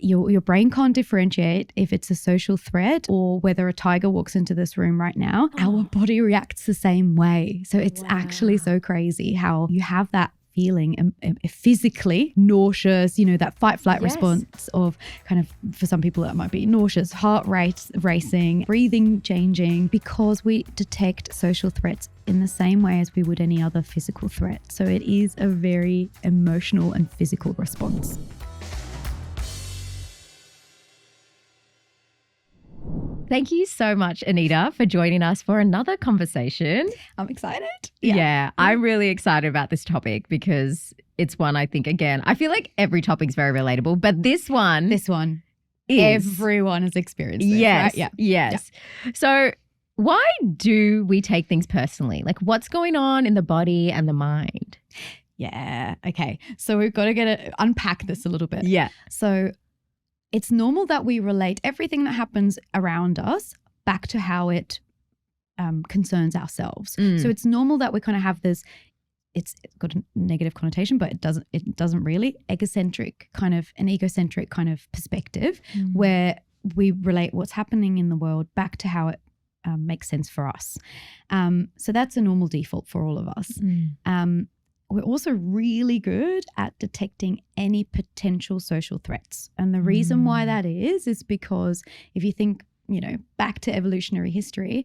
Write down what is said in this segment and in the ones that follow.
your brain can't differentiate if it's a social threat or whether a tiger walks into this room right now. Our body reacts the same way. So it's actually so crazy how you have that feeling physically nauseous, that fight flight response of kind of, for some people that might be nauseous, heart rate racing, breathing changing, because we detect social threats in the same way as we would any other physical threat. So it is a very emotional and physical response. Thank you so much, Anita, for joining us for another conversation. I'm excited. Yeah, I'm really excited about this topic because it's one I think, again, I feel like every topic is very relatable, but this one is. Everyone has experienced this, yes, right? Yes. So why do we take things personally? Like, what's going on in the body and the mind? Yeah. Okay. So we've got to unpack this a little bit. Yeah. So it's normal that we relate everything that happens around us back to how it concerns ourselves. So it's normal that we kind of have this, it's got a negative connotation, but it doesn't really, egocentric kind of perspective where we relate what's happening in the world back to how it makes sense for us. So that's a normal default for all of us. We're also really good at detecting any potential social threats. And the reason why that is because if you think, back to evolutionary history,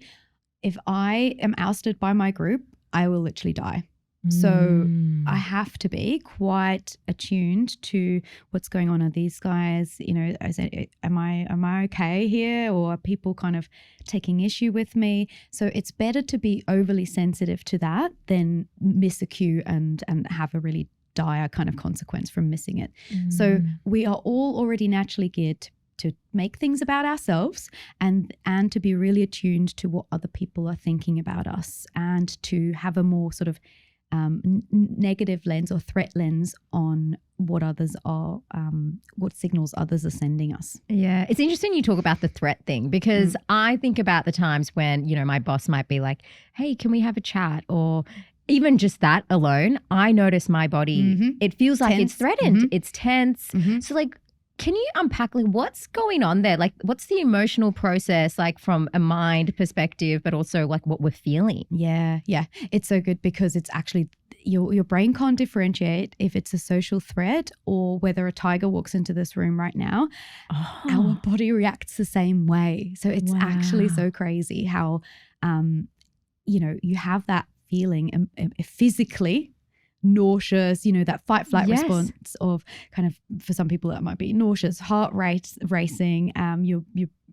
if I am ousted by my group, I will literally die. So I have to be quite attuned to what's going on. Are these guys, am I okay here? Or are people kind of taking issue with me? So it's better to be overly sensitive to that than miss a cue and have a really dire kind of consequence from missing it. So we are all already naturally geared to make things about ourselves and to be really attuned to what other people are thinking about us and to have a more sort of negative lens or threat lens on what others are, what signals others are sending us. Yeah. It's interesting you talk about the threat thing because I think about the times when, my boss might be like, hey, can we have a chat? Or even just that alone, I notice my body, it feels like it's threatened. It's tense. So like, can you unpack like what's going on there? Like what's the emotional process like from a mind perspective, but also like what we're feeling? Yeah. It's so good because it's actually your brain can't differentiate if it's a social threat or whether a tiger walks into this room right now. Our body reacts the same way. So it's actually so crazy how, you have that feeling physically nauseous, that fight flight response of kind of, for some people that might be nauseous, heart rate racing,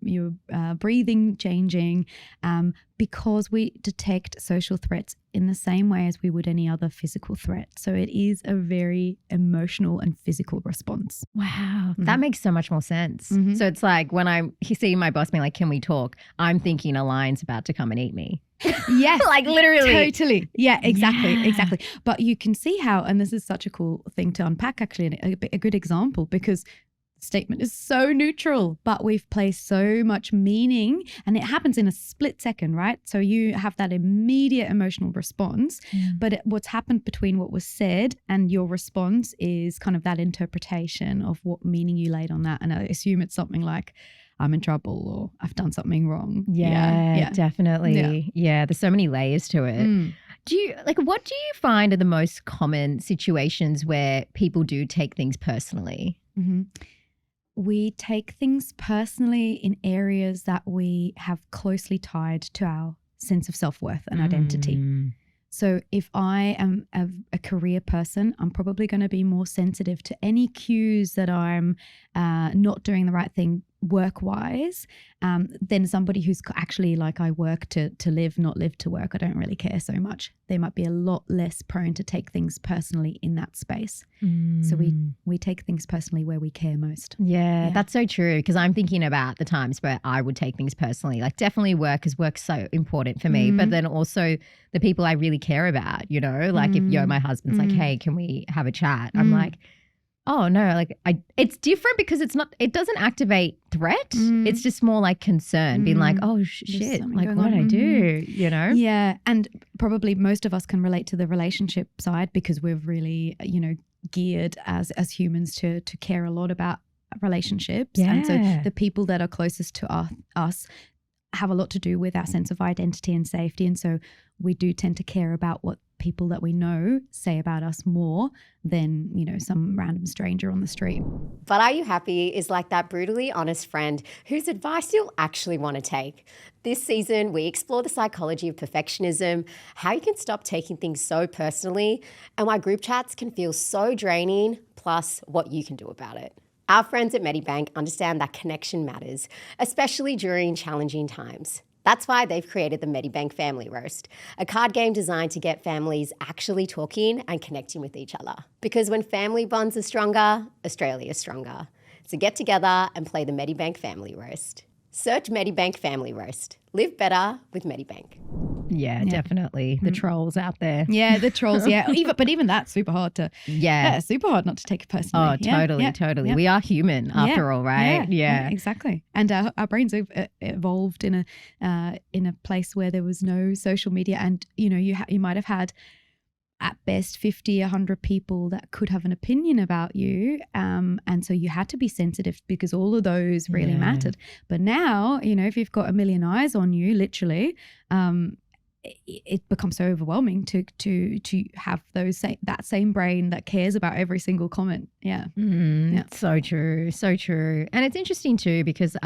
your breathing changing, because we detect social threats in the same way as we would any other physical threat. So it is a very emotional and physical response. Wow. That makes so much more sense. So it's like when I'm seeing my boss being like, can we talk? I'm thinking a lion's about to come and eat me. Yes. Like literally. Totally. Yeah, exactly. But you can see how, and this is such a cool thing to unpack actually, and a good example because the statement is so neutral, but we've placed so much meaning and it happens in a split second, right? So you have that immediate emotional response, but what's happened between what was said and your response is kind of that interpretation of what meaning you laid on that. And I assume it's something like, I'm in trouble or I've done something wrong. Yeah, definitely. Yeah, there's so many layers to it. What do you find are the most common situations where people do take things personally? We take things personally in areas that we have closely tied to our sense of self-worth and identity. So if I am a career person, I'm probably going to be more sensitive to any cues that I'm not doing the right thing work-wise than somebody who's actually like, I work to live, not live to work. I don't really care so much. They might be a lot less prone to take things personally in that space. So we take things personally where we care most. Yeah, that's so true, because I'm thinking about the times where I would take things personally, like definitely work, because work's so important for me, but then also the people I really care about, like if my husband's like, hey, can we have a chat? I'm like, oh no, like it's different because it doesn't activate threat. It's just more like concern, being like, oh shit, like what did I do, Yeah, and probably most of us can relate to the relationship side because we're really, geared as humans to care a lot about relationships. And so the people that are closest to us have a lot to do with our sense of identity and safety. And so we do tend to care about what people that we know say about us more than, you know, some random stranger on the street. But Are You Happy is like that brutally honest friend whose advice you'll actually want to take. This season, we explore the psychology of perfectionism, how you can stop taking things so personally, and why group chats can feel so draining, plus what you can do about it. Our friends at Medibank understand that connection matters, especially during challenging times. That's why they've created the Medibank Family Roast, a card game designed to get families actually talking and connecting with each other. Because when family bonds are stronger, Australia is stronger. So get together and play the Medibank Family Roast. Search Medibank Family Roast. Live better with Medibank. Yeah, definitely. The trolls out there. Yeah, the trolls. Yeah, even that's super hard to. Yeah, super hard not to take it personally. Oh, totally. We are human after all, right? Yeah, exactly. And our brains have evolved in a place where there was no social media, and you know, you might have had at best 50, 100 people that could have an opinion about you. And so you had to be sensitive because all of those really mattered. But now, you know, if you've got a million eyes on you, literally, it becomes so overwhelming to have that same brain that cares about every single comment. So true. And it's interesting too, because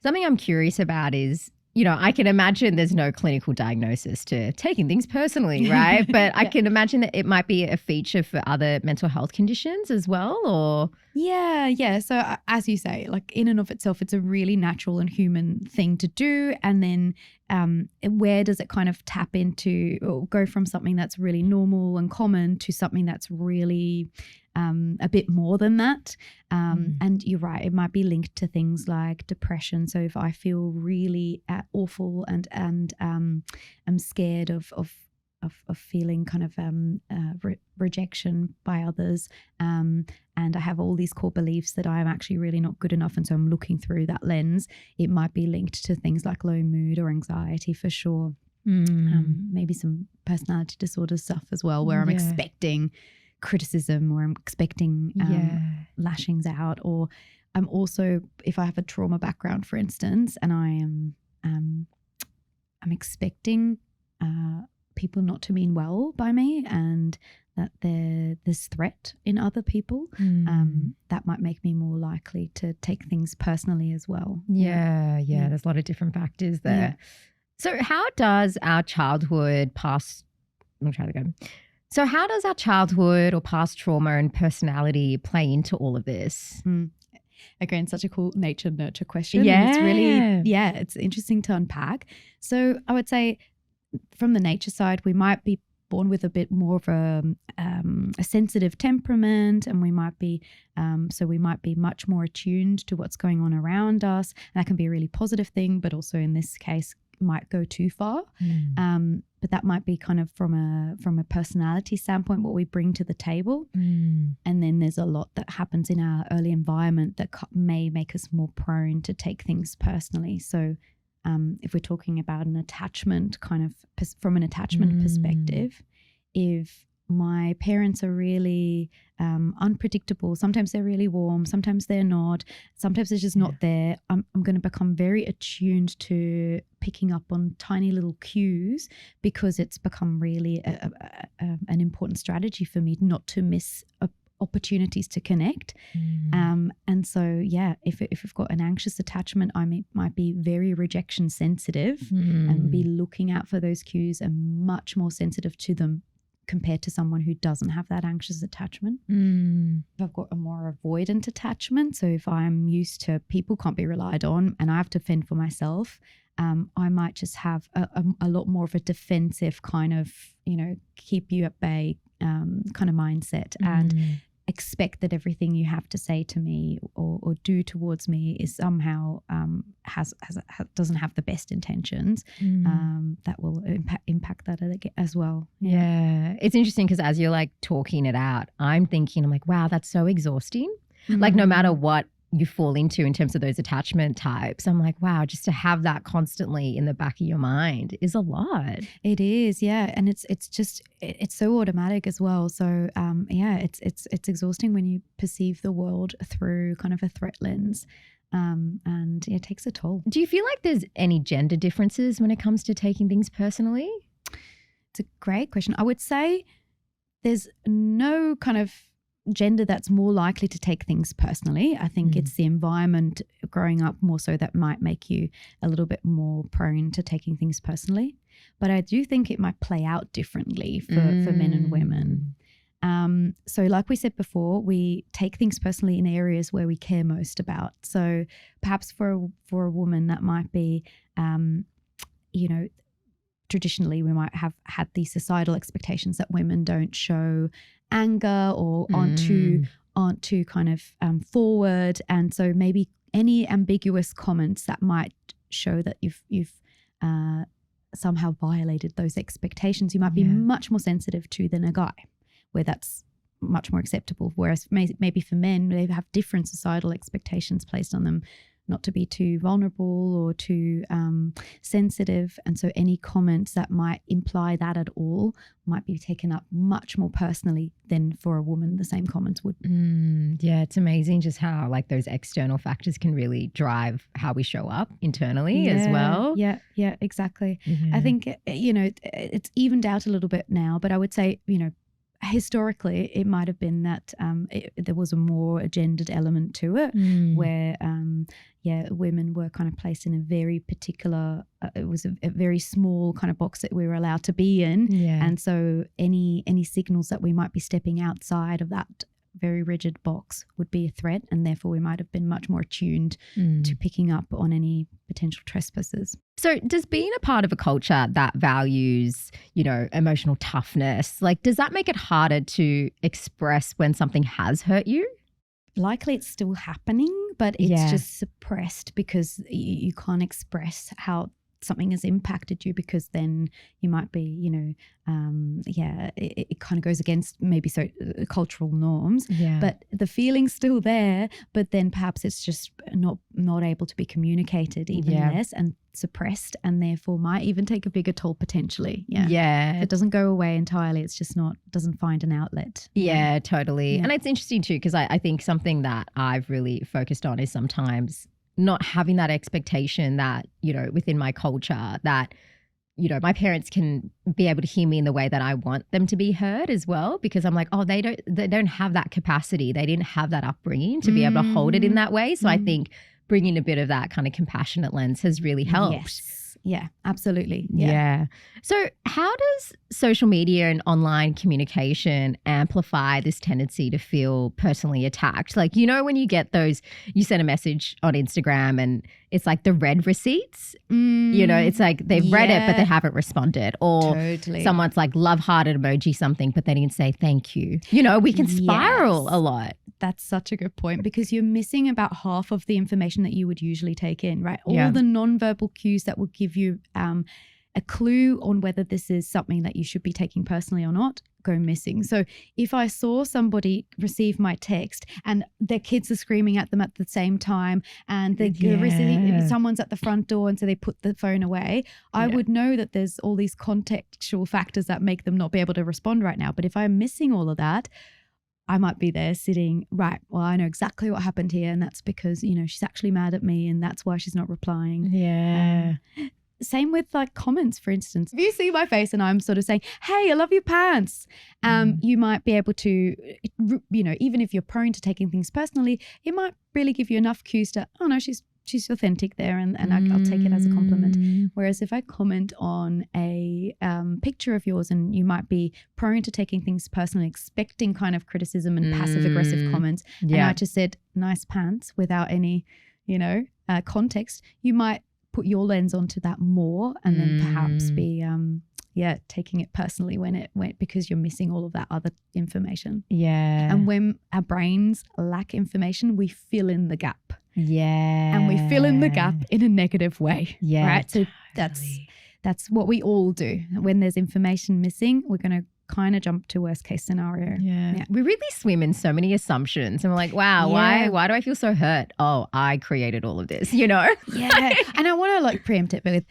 something I'm curious about is, you know, I can imagine there's no clinical diagnosis to taking things personally, right? But I can imagine that it might be a feature for other mental health conditions as well, or? Yeah. So as you say, like in and of itself, it's a really natural and human thing to do. And then where does it kind of tap into or go from something that's really normal and common to something that's really a bit more than that? And you're right, it might be linked to things like depression. So if I feel really awful and I'm scared of feeling kind of rejection by others, and I have all these core beliefs that I am actually really not good enough, and so I'm looking through that lens, it might be linked to things like low mood or anxiety for sure. Maybe some personality disorder stuff as well, where I'm expecting criticism or I'm expecting lashings out, or I'm also, if I have a trauma background, for instance, and I'm expecting people not to mean well by me, and that there's threat in other people, that might make me more likely to take things personally as well. Yeah. There's a lot of different factors there. So how does our childhood So how does our childhood or past trauma and personality play into all of this? Again, such a cool nature nurture question. Yeah. It's really, it's interesting to unpack. So I would say from the nature side, we might be born with a bit more of a sensitive temperament, and we might be much more attuned to what's going on around us. And that can be a really positive thing, but also in this case might go too far. But that might be kind of from a personality standpoint, what we bring to the table. And then there's a lot that happens in our early environment that may make us more prone to take things personally. So if we're talking about an attachment from an attachment perspective, if my parents are really unpredictable, sometimes they're really warm, sometimes they're not, sometimes they're just not there, I'm going to become very attuned to picking up on tiny little cues, because it's become really an important strategy for me not to miss opportunities to connect. And so if we've got an anxious attachment, I might be very rejection sensitive and be looking out for those cues and much more sensitive to them compared to someone who doesn't have that anxious attachment. If I've got a more avoidant attachment, so if I'm used to people can't be relied on and I have to fend for myself, I might just have a lot more of a defensive kind of, keep you at bay kind of mindset, and expect that everything you have to say to me or do towards me is somehow doesn't have the best intentions. That will impact that as well. Yeah. It's interesting because as you're like talking it out, I'm like, wow, that's so exhausting. Like no matter what you fall into in terms of those attachment types. I'm like, wow, just to have that constantly in the back of your mind is a lot. It is, yeah, and it's so automatic as well. So it's exhausting when you perceive the world through kind of a threat lens, and it takes a toll. Do you feel like there's any gender differences when it comes to taking things personally? It's a great question. I would say there's no kind of gender that's more likely to take things personally. I think it's the environment growing up more so that might make you a little bit more prone to taking things personally. But I do think it might play out differently for men and women. So like we said before, we take things personally in areas where we care most about. So perhaps for a woman that might be, traditionally we might have had these societal expectations that women don't show anger or aren't too kind of forward, and so maybe any ambiguous comments that might show that you've somehow violated those expectations, you might be much more sensitive to than a guy, where that's much more acceptable. Whereas maybe for men, they have different societal expectations placed on them, not to be too vulnerable or too sensitive. And so any comments that might imply that at all might be taken up much more personally than for a woman the same comments would. Yeah, it's amazing just how like those external factors can really drive how we show up internally as well. Yeah, exactly. I think, it's evened out a little bit now, but I would say, historically it might have been that there was a more gendered element to it, where women were kind of placed in a very particular it was a very small kind of box that we were allowed to be in, and so any signals that we might be stepping outside of that very rigid box would be a threat, and therefore we might have been much more attuned to picking up on any potential trespassers. So does being a part of a culture that values, emotional toughness, like does that make it harder to express when something has hurt you? Likely it's still happening, but it's just suppressed because you can't express how something has impacted you, because then you might be, it kind of goes against maybe cultural norms, but the feeling's still there, but then perhaps it's just not able to be communicated even less and suppressed, and therefore might even take a bigger toll potentially. It doesn't go away entirely, it's just doesn't find an outlet. Totally. And it's interesting too, because I think something that I've really focused on is sometimes not having that expectation that, within my culture that, my parents can be able to hear me in the way that I want them to be heard as well, because I'm like, oh, they don't have that capacity. They didn't have that upbringing to be able to hold it in that way. So I think bringing a bit of that kind of compassionate lens has really helped. Yes. Yeah, absolutely. Yeah. So how does social media and online communication amplify this tendency to feel personally attacked? Like, when you get those, you send a message on Instagram and it's like the red receipts, it's like they've read it, but they haven't responded. Or someone's like love-hearted emoji something, but they didn't say thank you. We can spiral a lot. That's such a good point, because you're missing about half of the information that you would usually take in, right? All the nonverbal cues that will give you a clue on whether this is something that you should be taking personally or not go missing. So if I saw somebody receive my text and their kids are screaming at them at the same time, and someone's at the front door and so they put the phone away, I would know that there's all these contextual factors that make them not be able to respond right now. But if I'm missing all of that, I might be there sitting, right, well, I know exactly what happened here, and that's because, she's actually mad at me and that's why she's not replying. Same with like comments, for instance. If you see my face and I'm sort of saying, hey, I love your pants, you might be able to, even if you're prone to taking things personally, it might really give you enough cues to, oh no, she's authentic there, and I'll take it as a compliment. Whereas if I comment on a picture of yours and you might be prone to taking things personally, expecting kind of criticism and passive aggressive comments, and I just said nice pants without any, context, you might put your lens onto that more, and then perhaps be taking it personally because you're missing all of that other information. And when our brains lack information, we fill in the gap. And we fill in the gap in a negative way. Right. So that's what we all do. When there's information missing, we're going to kind of jump to worst case scenario. Yeah. We really swim in so many assumptions and we're like, wow, why do I feel so hurt? Oh, I created all of this, you know? Yeah. And I want to like preempt it with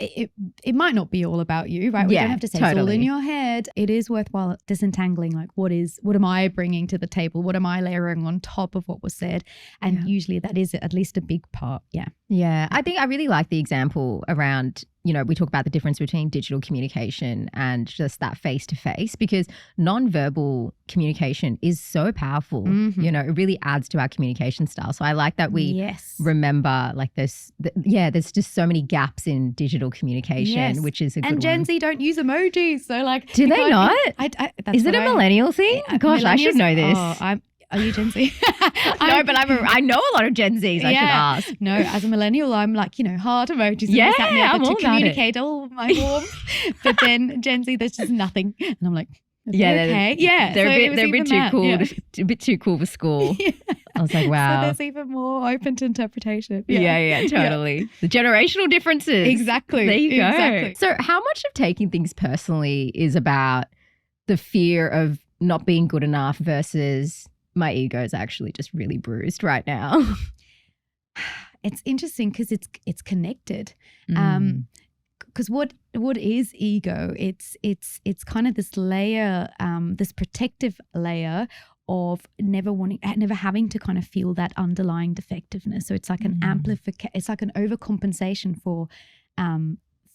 it might not be all about you, right? We don't have to say it's all in your head. It is worthwhile disentangling like what am I bringing to the table? What am I layering on top of what was said? And usually that is at least a big part. Yeah. Yeah. I think I really like the example around, you know, we talk about the difference between digital communication and just that face-to-face, because nonverbal communication is so powerful. You know, it really adds to our communication style. So I like that we remember like there's just so many gaps in digital communication, which is a good one. And Gen Z don't use emojis. So like. Do they not? Is it a millennial thing? Gosh, I should know this. Are you Gen Z? No, but I know a lot of Gen Zs. I should ask. No, as a millennial, I'm like, you know, heart emojis. Yeah, I'm all to communicate all my warmth. But then Gen Z, there's just nothing, and I'm like, okay, they're a bit too cool. A bit too cool for school. I was like, wow. So there's even more open to interpretation. Yeah, totally. The generational differences. Exactly. There you go. So how much of taking things personally is about the fear of not being good enough versus my ego is actually just really bruised right now? It's interesting because it's connected. Because what is ego? It's kind of this layer, this protective layer of never having to kind of feel that underlying defectiveness. So it's like an amplification. It's like an overcompensation for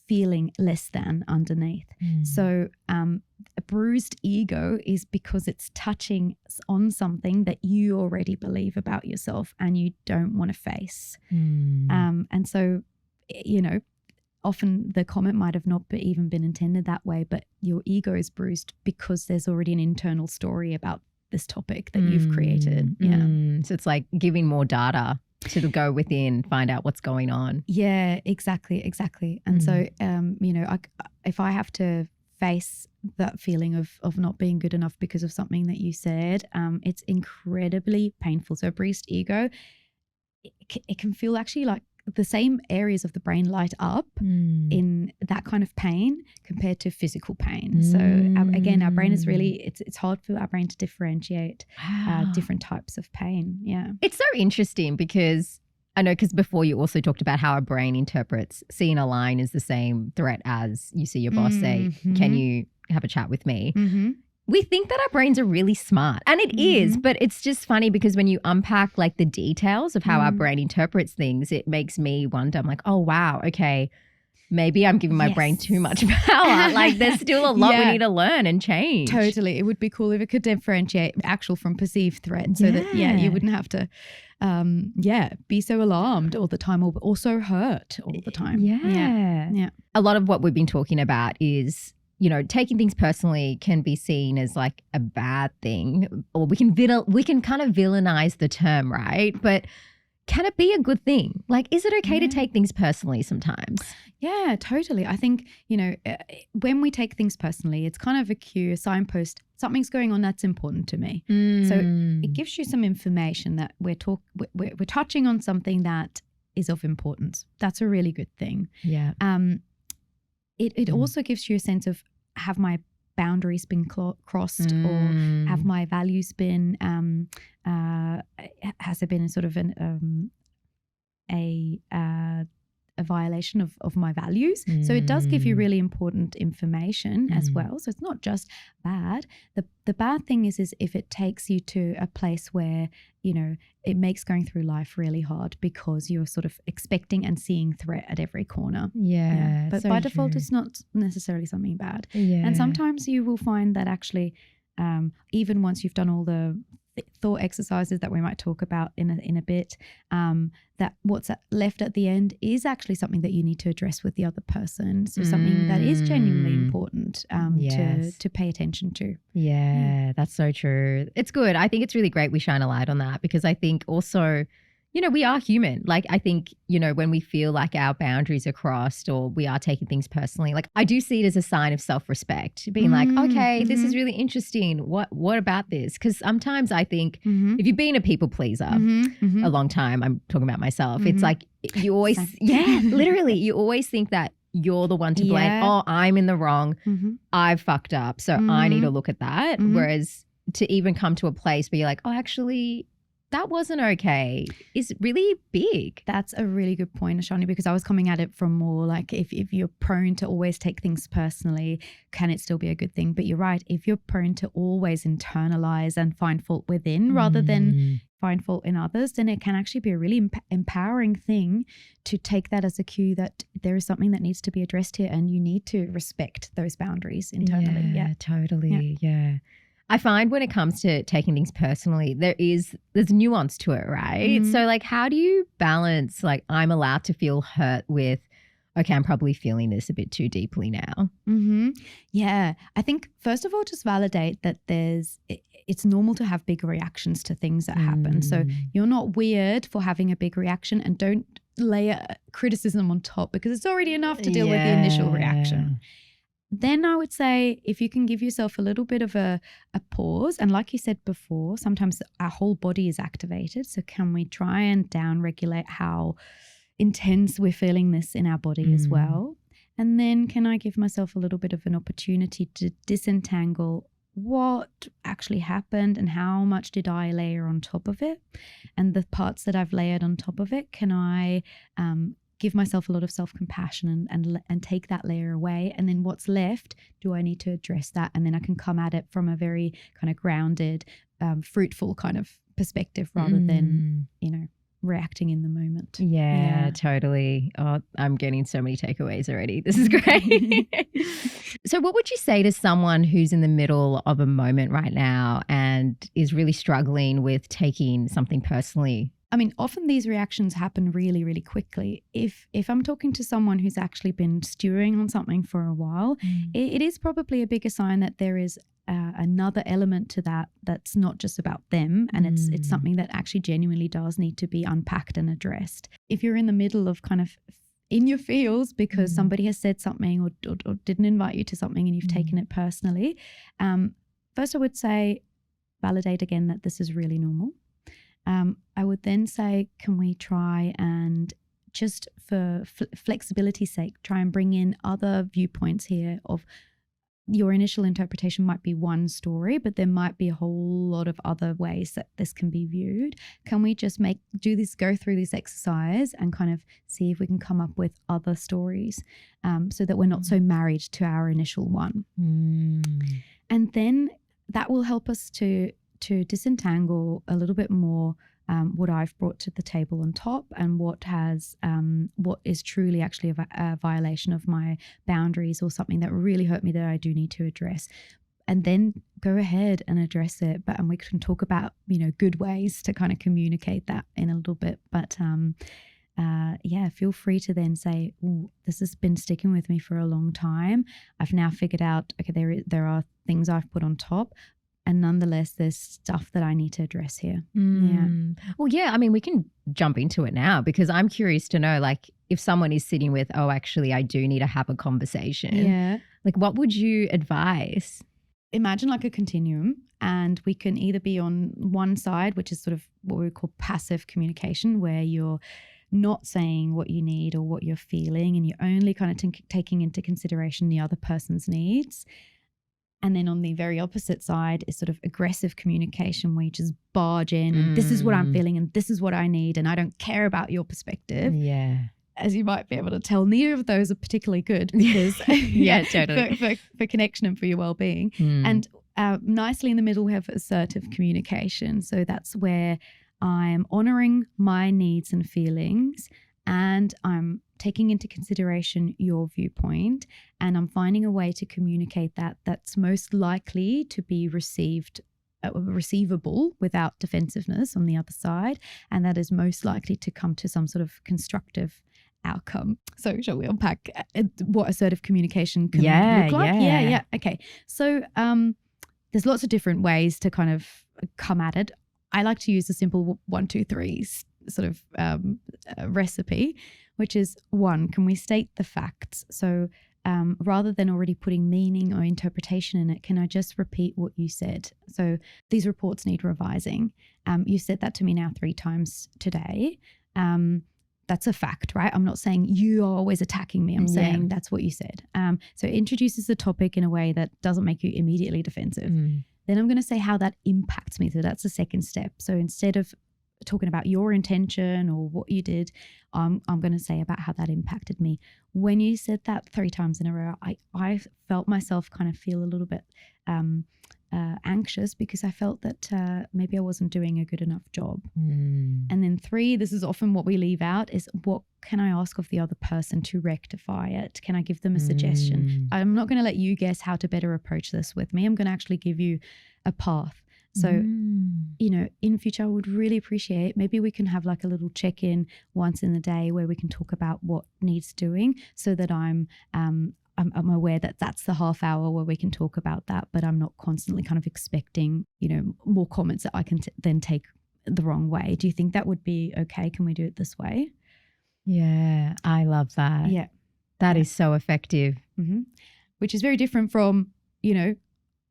feeling less than underneath. So a bruised ego is because it's touching on something that you already believe about yourself and you don't want to face. And so, you know, often the comment might have not even been intended that way, but your ego is bruised because there's already an internal story about this topic that you've created. So it's like giving more data to go within, find out what's going on. Yeah, exactly. And so, you know, if I have to face that feeling of not being good enough because of something that you said, it's incredibly painful. So bruised ego, it can feel actually like the same areas of the brain light up in that kind of pain compared to physical pain. So again, our brain is really, it's hard for our brain to differentiate different types of pain. Yeah. It's so interesting because I know, because before you also talked about how our brain interprets seeing a line as the same threat as you see your boss say, can you have a chat with me? We think that our brains are really smart, and it is, but it's just funny because when you unpack like the details of how our brain interprets things, it makes me wonder. I'm like, oh wow, okay, maybe I'm giving my brain too much power. Like there's still a lot we need to learn and change. Totally. It would be cool if it could differentiate actual from perceived threat so that you wouldn't have to be so alarmed all the time or also hurt all the time. Yeah. A lot of what we've been talking about is, you know, taking things personally can be seen as like a bad thing, or we can kind of villainize the term, right? But can it be a good thing? Like, is it okay to take things personally sometimes? Yeah, totally. I think, you know, when we take things personally, it's kind of a cue, a signpost, something's going on that's important to me. So it gives you some information that we're touching on something that is of importance. That's a really good thing. Yeah. It also gives you a sense of, have my boundaries been crossed, or have my values been has there been a sort of a violation of my values? So it does give you really important information as well. So it's not just bad. The bad thing is if it takes you to a place where, you know, it makes going through life really hard because you're sort of expecting and seeing threat at every corner. Yeah. But so by default, true. it's not necessarily something bad. Yeah. And sometimes you will find that actually, even once you've done all the thought exercises that we might talk about in a bit, that what's left at the end is actually something that you need to address with the other person. So something that is genuinely important to pay attention to. Yeah, that's so true. It's good. I think it's really great we shine a light on that, because I think also, you know, we are human. Like, I think, you know, when we feel like our boundaries are crossed or we are taking things personally, like I do see it as a sign of self-respect, being like, okay, this is really interesting. What about this? Because sometimes I think if you've been a people pleaser a long time, I'm talking about myself, it's like you always, literally, you always think that you're the one to blame. Yeah. Oh, I'm in the wrong. I've fucked up. So I need to look at that. Whereas to even come to a place where you're like, oh, actually, that wasn't okay is really big. That's a really good point, Ashani, because I was coming at it from more like if you're prone to always take things personally, can it still be a good thing? But you're right. If you're prone to always internalize and find fault within rather than find fault in others, then it can actually be a really empowering thing to take that as a cue that there is something that needs to be addressed here and you need to respect those boundaries internally. Yeah, totally. Yeah. I find when it comes to taking things personally, there's nuance to it, right? So like how do you balance like I'm allowed to feel hurt with, okay, I'm probably feeling this a bit too deeply now? Yeah. I think first of all, just validate that it's normal to have big reactions to things that happen. So you're not weird for having a big reaction, and don't layer criticism on top because it's already enough to deal with the initial reaction. Then I would say if you can give yourself a little bit of a pause, and like you said before, sometimes our whole body is activated. So can we try and down-regulate how intense we're feeling this in our body as well? And then can I give myself a little bit of an opportunity to disentangle what actually happened and how much did I layer on top of it? And the parts that I've layered on top of it, can I give myself a lot of self-compassion and take that layer away, and then what's left, do I need to address that? And then I can come at it from a very kind of grounded, fruitful kind of perspective rather than, reacting in the moment. Yeah, totally. Oh, I'm getting so many takeaways already. This is great. So what would you say to someone who's in the middle of a moment right now and is really struggling with taking something personally? I mean, often these reactions happen really, really quickly. If I'm talking to someone who's actually been stewing on something for a while, it is probably a bigger sign that there is another element to that that's not just about them, and it's something that actually genuinely does need to be unpacked and addressed. If you're in the middle of kind of in your feels because somebody has said something or didn't invite you to something and you've taken it personally, first I would say validate again that this is really normal. I would then say, can we try and just for flexibility's sake, try and bring in other viewpoints here of your initial interpretation might be one story, but there might be a whole lot of other ways that this can be viewed. Can we just go through this exercise and kind of see if we can come up with other stories so that we're not so married to our initial one. And then that will help us to disentangle a little bit more what I've brought to the table on top and what is truly actually a violation of my boundaries or something that really hurt me that I do need to address. And then go ahead and address it. And we can talk about, good ways to kind of communicate that in a little bit. But feel free to then say, "Ooh, this has been sticking with me for a long time. I've now figured out, okay, there are things I've put on top. And nonetheless, there's stuff that I need to address here." Yeah. Well, yeah, I mean, we can jump into it now because I'm curious to know, like, if someone is sitting with, oh, actually, I do need to have a conversation. Yeah. Like, what would you advise? Imagine like a continuum, and we can either be on one side, which is sort of what we call passive communication, where you're not saying what you need or what you're feeling, and you're only kind of taking into consideration the other person's needs. And then on the very opposite side is sort of aggressive communication where you just barge in and this is what I'm feeling and this is what I need and I don't care about your perspective. Yeah. As you might be able to tell, neither of those are particularly good because totally. for connection and for your well-being. And nicely in the middle we have assertive communication. So that's where I'm honoring my needs and feelings and I'm taking into consideration your viewpoint, and I'm finding a way to communicate that's most likely to be receivable without defensiveness on the other side, and that is most likely to come to some sort of constructive outcome. So shall we unpack what assertive communication can look like? Yeah. Okay. So there's lots of different ways to kind of come at it. I like to use a simple 1, 2, 3 sort of recipe, which is 1, can we state the facts? So rather than already putting meaning or interpretation in it, can I just repeat what you said? So these reports need revising. You said that to me now 3 times today. that's a fact, right? I'm not saying you are always attacking me. I'm saying that's what you said. So it introduces the topic in a way that doesn't make you immediately defensive. Then I'm going to say how that impacts me. So that's the second step. So instead of talking about your intention or what you did, I'm going to say about how that impacted me. When you said that 3 times in a row, I felt myself kind of feel a little bit anxious because I felt that maybe I wasn't doing a good enough job. And then 3, this is often what we leave out, is what can I ask of the other person to rectify it? Can I give them a suggestion? I'm not going to let you guess how to better approach this with me. I'm going to actually give you a path. So, you know, in future, I would really appreciate, maybe we can have like a little check-in once in the day where we can talk about what needs doing, so that I'm aware that that's the half hour where we can talk about that, but I'm not constantly kind of expecting, you know, more comments that I can then take the wrong way. Do you think that would be okay? Can we do it this way? Yeah, I love that. Yeah. That is so effective. Which is very different from, you know,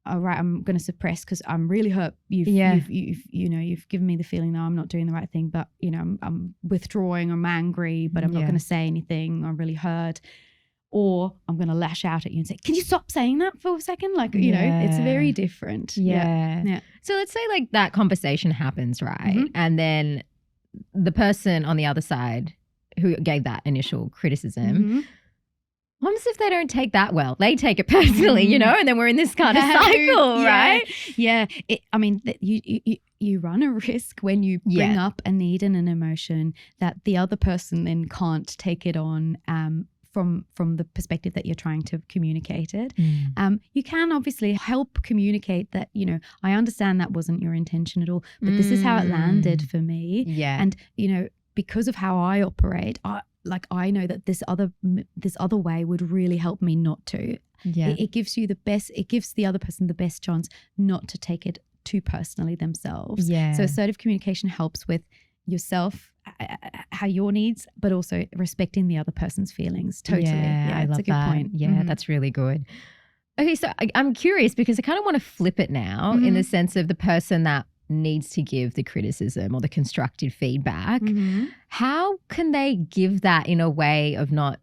all right, I'm going to suppress because I'm really hurt. You've given me the feeling that I'm not doing the right thing, but, you know, I'm withdrawing, I'm angry, but I'm not going to say anything. I'm really hurt. Or I'm going to lash out at you and say, can you stop saying that for a second? Like, you know, it's very different. Yeah. So let's say like that conversation happens, right? And then the person on the other side who gave that initial criticism, what if they don't take that well? They take it personally, you know, and then we're in this kind of cycle, right? Yeah. I mean, you run a risk when you bring up a need and an emotion that the other person then can't take it on from the perspective that you're trying to communicate it. You can obviously help communicate that, you know, I understand that wasn't your intention at all, but this is how it landed for me. Yeah. And, you know, because of how I operate, I know that this other way would really help me not to. Yeah. It gives you it gives the other person the best chance not to take it too personally themselves. Yeah. So assertive communication helps with yourself, how your needs, but also respecting the other person's feelings. Totally. Yeah, I love it's a good that. point. Yeah, that's really good. Okay, so I'm curious because I kind of want to flip it now in the sense of the person that needs to give the criticism or the constructive feedback. How can they give that in a way of not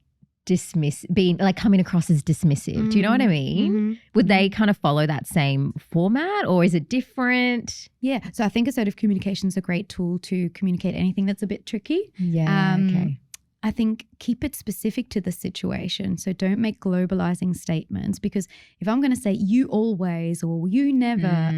being like coming across as dismissive? Do you know what I mean? Would they kind of follow that same format, or is it different? Yeah. So I think assertive communication is a great tool to communicate anything that's a bit tricky. Yeah. Okay. I think keep it specific to the situation. So don't make globalizing statements, because if I'm going to say you always or you never,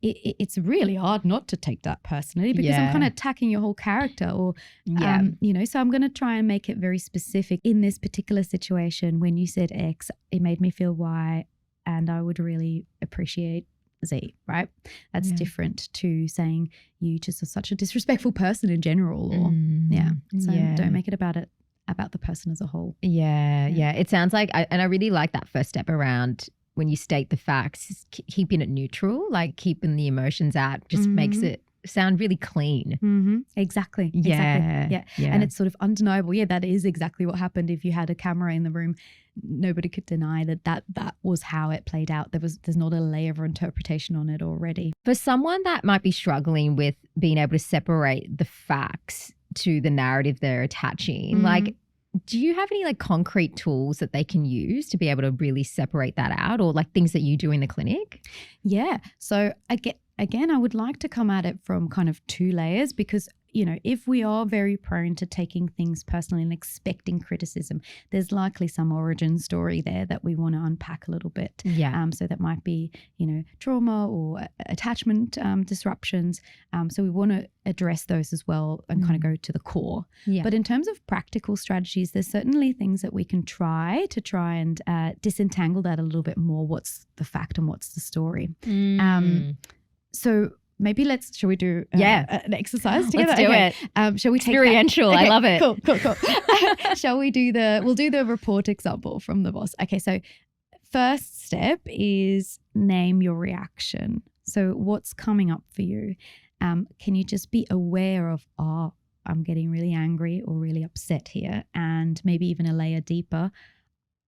it's really hard not to take that personally, because I'm kind of attacking your whole character or, you know, so I'm going to try and make it very specific. In this particular situation, when you said X, it made me feel Y, and I would really appreciate Z, right? That's different to saying you just are such a disrespectful person in general, or don't make it about the person as a whole. Yeah. It sounds like, I really like that first step around when you state the facts, keeping it neutral, like keeping the emotions out, just makes it sound really clean. Exactly. Yeah. And it's sort of undeniable. Yeah, that is exactly what happened. If you had a camera in the room, nobody could deny that was how it played out. There's not a layer of interpretation on it already. For someone that might be struggling with being able to separate the facts to the narrative they're attaching, like, do you have any like concrete tools that they can use to be able to really separate that out, or like things that you do in the clinic? Yeah. So again, I would like to come at it from kind of 2 layers, because, you know, if we are very prone to taking things personally and expecting criticism, there's likely some origin story there that we want to unpack a little bit. Yeah. So that might be, you know, trauma or attachment disruptions. So we want to address those as well and kind of go to the core. Yeah. But in terms of practical strategies, there's certainly things that we can try and disentangle that a little bit more. What's the fact and what's the story? So maybe shall we do an exercise together? Let's do it. Shall we take experiential? Okay, I love it. Cool. Shall we we'll do the report example from the boss. Okay, so first step is name your reaction. So what's coming up for you? Can you just be aware of, I'm getting really angry or really upset here, and maybe even a layer deeper,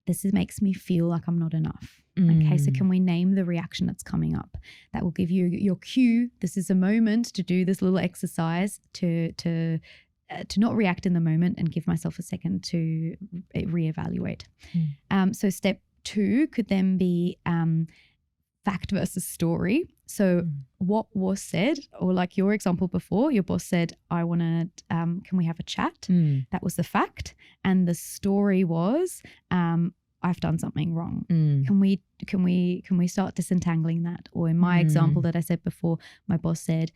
this makes me feel like I'm not enough. Okay, so can we name the reaction that's coming up? That will give you your cue. This is a moment to do this little exercise to not react in the moment and give myself a second to reevaluate. So step 2 could then be fact versus story. So what was said, or like your example before, your boss said, I want to, can we have a chat? That was the fact. And the story was, I've done something wrong. Can we start disentangling that? Or in my example that I said before, my boss said,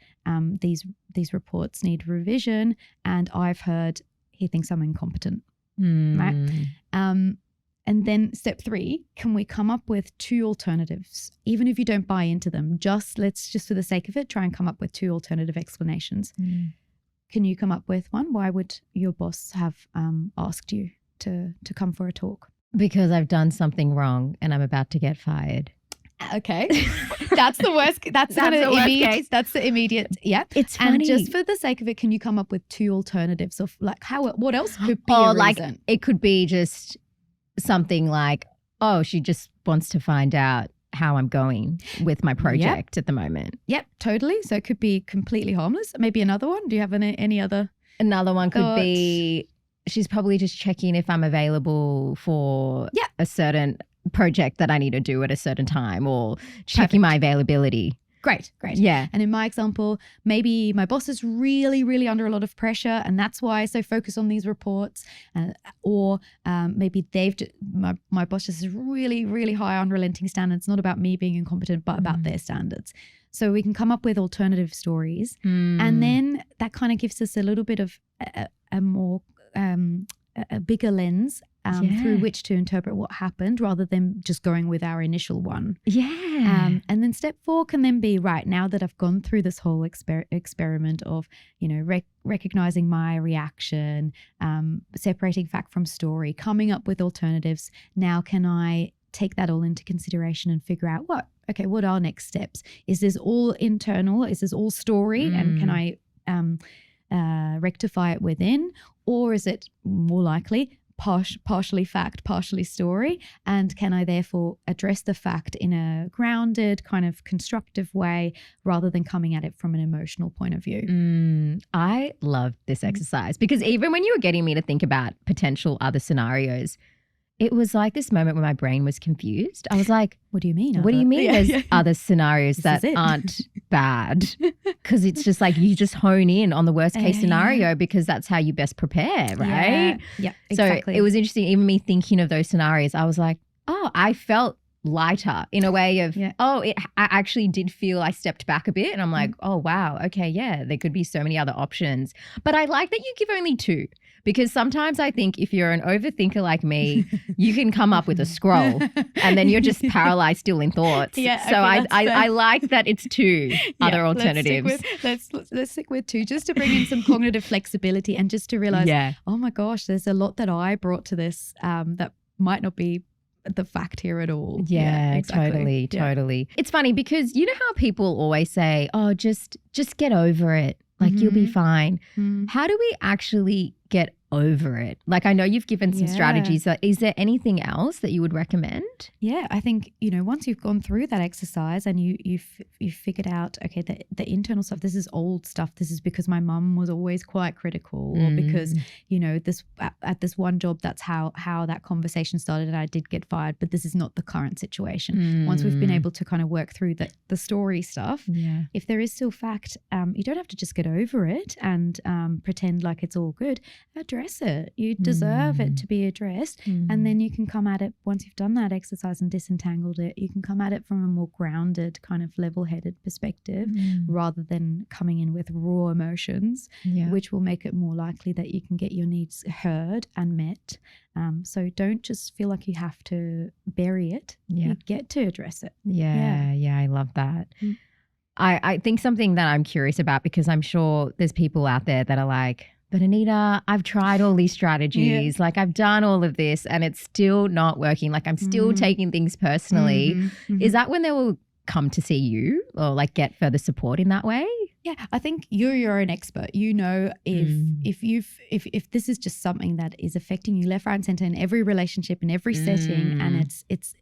these reports need revision, and I've heard he thinks I'm incompetent. Right? And then step 3, can we come up with 2 alternatives? Even if you don't buy into them, let's just for the sake of it, try and come up with 2 alternative explanations. Can you come up with one? Why would your boss have asked you to come for a talk? Because I've done something wrong and I'm about to get fired. Okay. That's the worst. That's the worst case. That's the immediate. Yeah. It's funny. And just for the sake of it, can you come up with 2 alternatives of like what else could be a reason? It could be just something like, oh, she just wants to find out how I'm going with my project at the moment. Yep, totally. So it could be completely harmless. Maybe another one. Do you have any other? Another one could be she's probably just checking if I'm available for a certain project that I need to do at a certain time, or checking my availability. Great. Yeah. And in my example, maybe my boss is really, really under a lot of pressure, and that's why I so focus on these reports. Or maybe my boss just has really, really high unrelenting standards, not about me being incompetent, but about their standards. So we can come up with alternative stories, and then that kind of gives us a little bit of a more a bigger lens through which to interpret what happened, rather than just going with our initial one. Yeah. And then step 4 can then be, right, now that I've gone through this whole experiment of, recognizing my reaction, separating fact from story, coming up with alternatives. Now can I take that all into consideration and figure out what are next steps? Is this all internal? Is this all story? And can I rectify it within? Or is it more likely partially fact, partially story? And can I therefore address the fact in a grounded, kind of constructive way, rather than coming at it from an emotional point of view? I love this exercise, because even when you were getting me to think about potential other scenarios, it was like this moment where my brain was confused. I was like, what do you mean? What do you mean there's other scenarios that aren't bad? Because it's just like you just hone in on the worst case scenario, because that's how you best prepare, right? Yeah, exactly. So it was interesting, even me thinking of those scenarios, I was like, oh, I felt lighter in a way of, I actually did feel I stepped back a bit, and I'm like, oh, wow, okay, yeah, there could be so many other options. But I like that you give only 2. Because sometimes I think if you're an overthinker like me, you can come up with a scroll and then you're just paralyzed still in thoughts. Yeah, so I like that it's 2 other alternatives. Let's stick with 2, just to bring in some cognitive flexibility, and just to realize, oh my gosh, there's a lot that I brought to this that might not be the fact here at all. Yeah, exactly. Totally. It's funny because you know how people always say, oh, just get over it. Like you'll be fine. How do we actually get over it? Like, I know you've given some strategies. Is there anything else that you would recommend? Yeah, I think, once you've gone through that exercise and you've figured out, okay, the internal stuff, this is old stuff. This is because my mum was always quite critical, or because, this at this one job, that's how that conversation started and I did get fired, but this is not the current situation. Once we've been able to kind of work through the story stuff, if there is still fact, you don't have to just get over it and pretend like it's all good. Address it. You deserve it to be addressed. And then you can come at it, once you've done that exercise and disentangled it, you can come at it from a more grounded, kind of level-headed perspective, rather than coming in with raw emotions, which will make it more likely that you can get your needs heard and met. So don't just feel like you have to bury it. You get to address it. Yeah, I love that. I think something that I'm curious about, because I'm sure there's people out there that are like, but Anita, I've tried all these strategies. Like I've done all of this and it's still not working. Like I'm still taking things personally. Is that when they will come to see you or like get further support in that way? Yeah, I think you're your own expert. You know if this is just something that is affecting you left, right, and center in every relationship, in every setting, and it's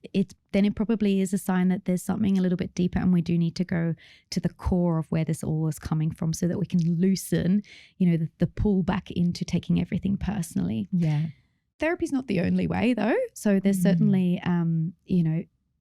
then it probably is a sign that there's something a little bit deeper, and we do need to go to the core of where this all is coming from, so that we can loosen, the pull back into taking everything personally. Yeah. Therapy's not the only way though. So there's certainly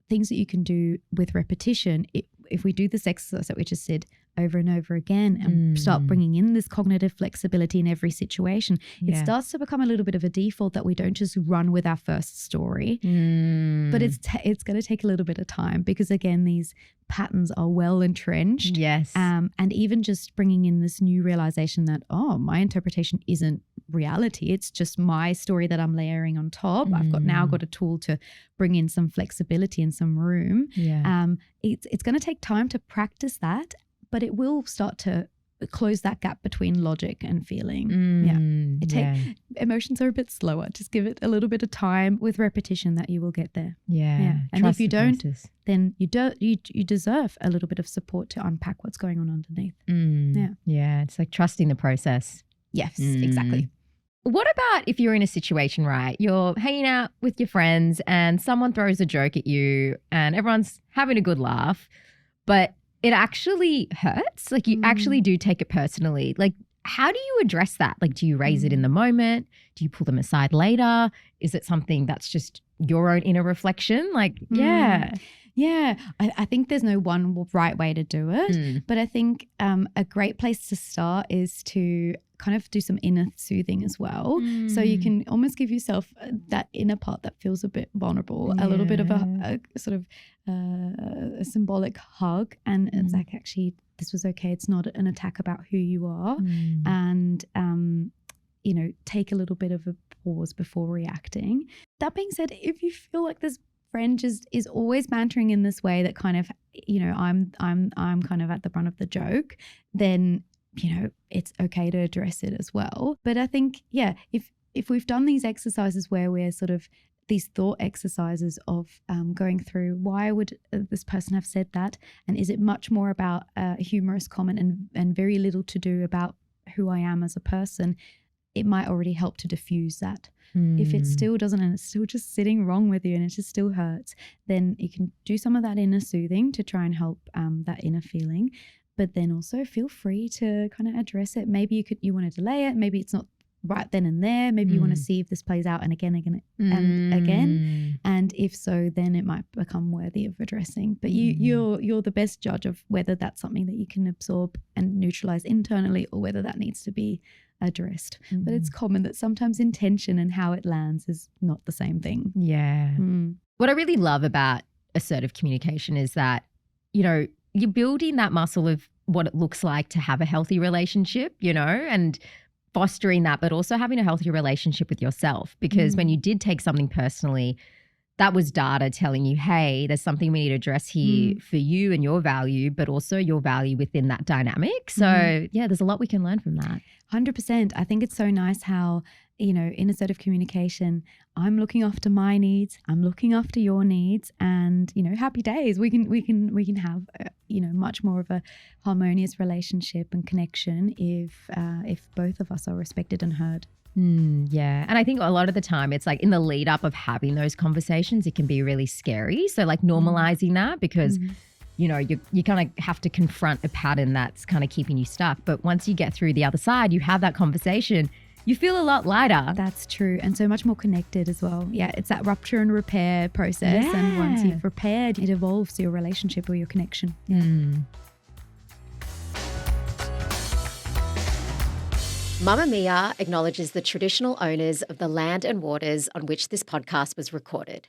things that you can do with repetition. If we do this exercise that we just did over and over again and start bringing in this cognitive flexibility in every situation, it starts to become a little bit of a default that we don't just run with our first story. But it's going to take a little bit of time, because again, these patterns are well entrenched. Yes. And even just bringing in this new realization that, my interpretation isn't reality. It's just my story that I'm layering on top. I've now got a tool to bring in some flexibility and some room. Yeah. It's going to take time to practice that, but it will start to close that gap between logic and feeling. Emotions are a bit slower. Just give it a little bit of time with repetition that you will get there. And Trust if you the don't, process. then you deserve a little bit of support to unpack what's going on underneath. Yeah, it's like trusting the process. Yes, exactly. What about if you're in a situation, right? You're hanging out with your friends and someone throws a joke at you and everyone's having a good laugh, but it actually hurts? Like you actually do take it personally. Like, how do you address that? Like, do you raise it in the moment? Do you pull them aside later? Is it something that's just your own inner reflection? Like, Yeah, I think there's no one right way to do it, but I think a great place to start is to kind of do some inner soothing as well. So you can almost give yourself that inner part that feels a bit vulnerable, a little bit of a sort of a symbolic hug, and it's like, actually, this was okay. It's not an attack about who you are, and take a little bit of a pause before reacting. That being said, if you feel like this friend just is always bantering in this way that kind of, I'm kind of at the brunt of the joke, then it's okay to address it as well. But I think, if we've done these exercises where we're sort of these thought exercises of going through, why would this person have said that? And is it much more about a humorous comment and very little to do about who I am as a person? It might already help to diffuse that. If it still doesn't, and it's still just sitting wrong with you and it just still hurts, then you can do some of that inner soothing to try and help that inner feeling. But then also feel free to kind of address it. Maybe you want to delay it. Maybe it's not right then and there. Maybe you want to see if this plays out and again. And if so, then it might become worthy of addressing. But you're the best judge of whether that's something that you can absorb and neutralize internally, or whether that needs to be addressed. But it's common that sometimes intention and how it lands is not the same thing. What I really love about assertive communication is that, you're building that muscle of what it looks like to have a healthy relationship, and fostering that, but also having a healthy relationship with yourself. Because when you did take something personally, that was data telling you, hey, there's something we need to address here for you and your value, but also your value within that dynamic. So there's a lot we can learn from that. 100%. I think it's so nice how, in assertive communication, I'm looking after my needs, I'm looking after your needs, and, happy days. We can have, much more of a harmonious relationship and connection if both of us are respected and heard. And I think a lot of the time it's like in the lead up of having those conversations, it can be really scary. So like normalizing that, because you kind of have to confront a pattern that's kind of keeping you stuck. But once you get through the other side, you have that conversation, you feel a lot lighter. That's true. And so much more connected as well. Yeah, it's that rupture and repair process. And once you've repaired, it evolves your relationship or your connection. Mamma Mia acknowledges the traditional owners of the land and waters on which this podcast was recorded.